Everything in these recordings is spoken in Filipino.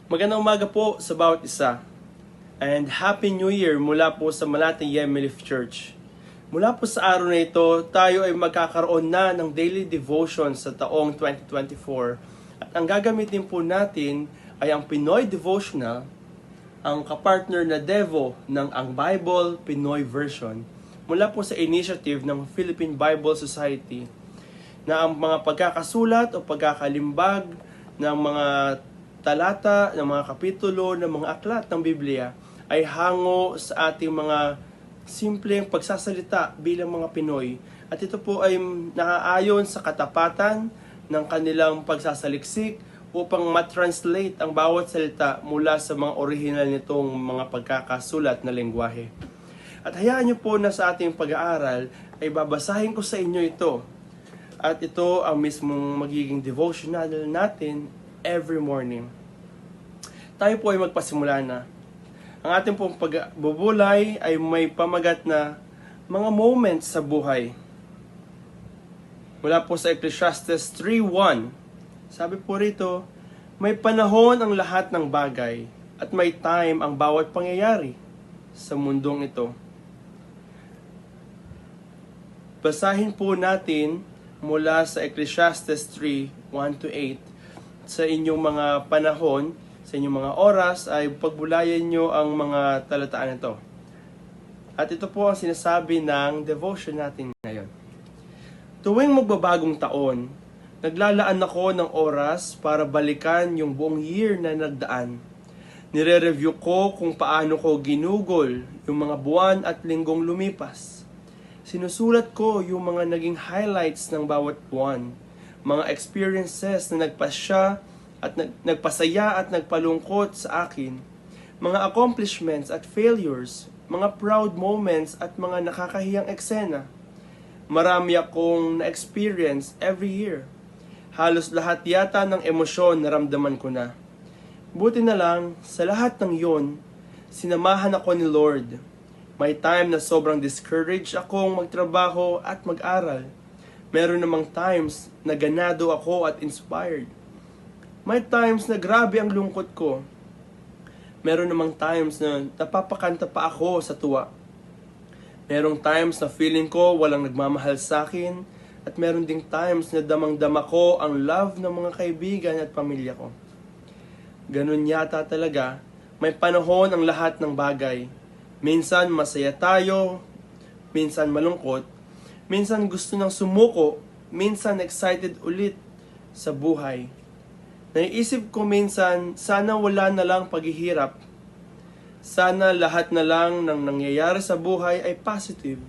Magandang umaga po sa bawat isa. And Happy New Year mula po sa Malate Yemilif Church. Mula po sa araw na ito, tayo ay magkakaroon na ng daily devotion sa taong 2024. At ang gagamitin po natin ay ang Pinoy Devotional, ang kapartner na Devo ng Ang Bible Pinoy Version, mula po sa initiative ng Philippine Bible Society, na ang mga pagkakasulat o pagkakalimbag ng mga talata, ng mga kapitulo, ng mga aklat ng Biblia ay hango sa ating mga simpleng pagsasalita bilang mga Pinoy. At ito po ay naaayon sa katapatan ng kanilang pagsasaliksik upang matranslate ang bawat salita mula sa mga original nitong mga pagkakasulat na lengguwahe. At hayaan niyo po na sa ating pag-aaral ay babasahin ko sa inyo ito. At ito ang mismong magiging devotional natin every morning. Tayo po ay magpasimula na. Ang ating pong pagbubulay ay may pamagat na mga moments sa buhay. Mula po sa Ecclesiastes 3:1. Sabi po rito, may panahon ang lahat ng bagay at may time ang bawat pangyayari sa mundong ito. Basahin po natin mula sa Ecclesiastes 3:1-8. Sa inyong mga panahon, sa inyong mga oras, ay pagbulayan nyo ang mga talataan ito. At ito po ang sinasabi ng devotion natin ngayon. Tuwing magbabagong taon, naglalaan ako ng oras para balikan yung buong year na nagdaan. Nire-review ko kung paano ko ginugol yung mga buwan at linggong lumipas. Sinusulat ko yung mga naging highlights ng bawat buwan, mga experiences na nagpasaya at nagpalungkot sa akin, mga accomplishments at failures, mga proud moments at mga nakakahiyang eksena. Marami akong na-experience every year. Halos lahat yata ng emosyon naramdaman ko na. Buti na lang, sa lahat ng yon, sinamahan ako ni Lord. May time na sobrang discouraged akong magtrabaho at mag-aral. Meron namang times na ganado ako at inspired. May times na grabe ang lungkot ko. Meron namang times na napapakanta pa ako sa tuwa. Merong times na feeling ko walang nagmamahal sa akin. At meron ding times na damang-dama ko ang love ng mga kaibigan at pamilya ko. Ganun yata talaga, may panahon ang lahat ng bagay. Minsan masaya tayo, minsan malungkot, minsan gusto nang sumuko, minsan excited ulit sa buhay. Naiisip ko minsan, sana wala na lang paghihirap. Sana lahat na lang ng nangyayari sa buhay ay positive.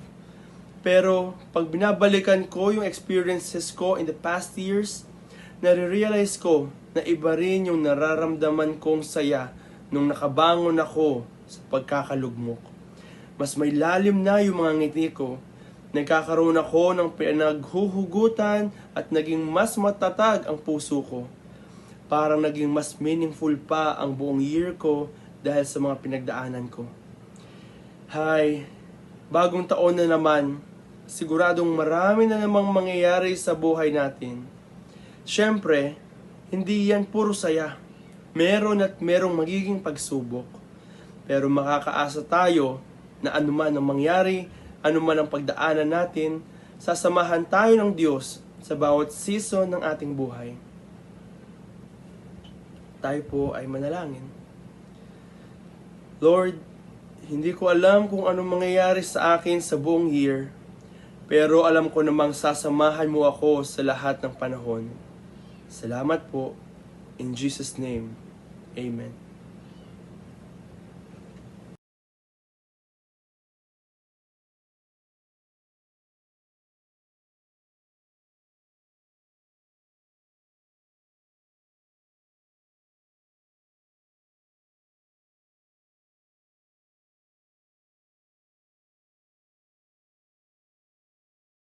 Pero pag binabalikan ko yung experiences ko in the past years, nare-realize ko na iba rin yung nararamdaman kong saya nung nakabangon ako sa pagkakalugmok. Mas may lalim na yung mga ngiti ko. Nagkakaroon ako ng pinaghuhugutan at naging mas matatag ang puso ko. Parang naging mas meaningful pa ang buong year ko dahil sa mga pinagdaanan ko. Hi, bagong taon na naman. Siguradong marami na namang mangyayari sa buhay natin. Siyempre, hindi yan puro saya. Meron at merong magiging pagsubok. Pero makakaasa tayo na anuman ang mangyari, anuman ang pagdaanan natin, sasamahan tayo ng Diyos sa bawat season ng ating buhay. Tayo po ay manalangin. Lord, hindi ko alam kung anong mangyayari sa akin sa buong year, pero alam ko namang sasamahan mo ako sa lahat ng panahon. Salamat po. In Jesus' name, Amen.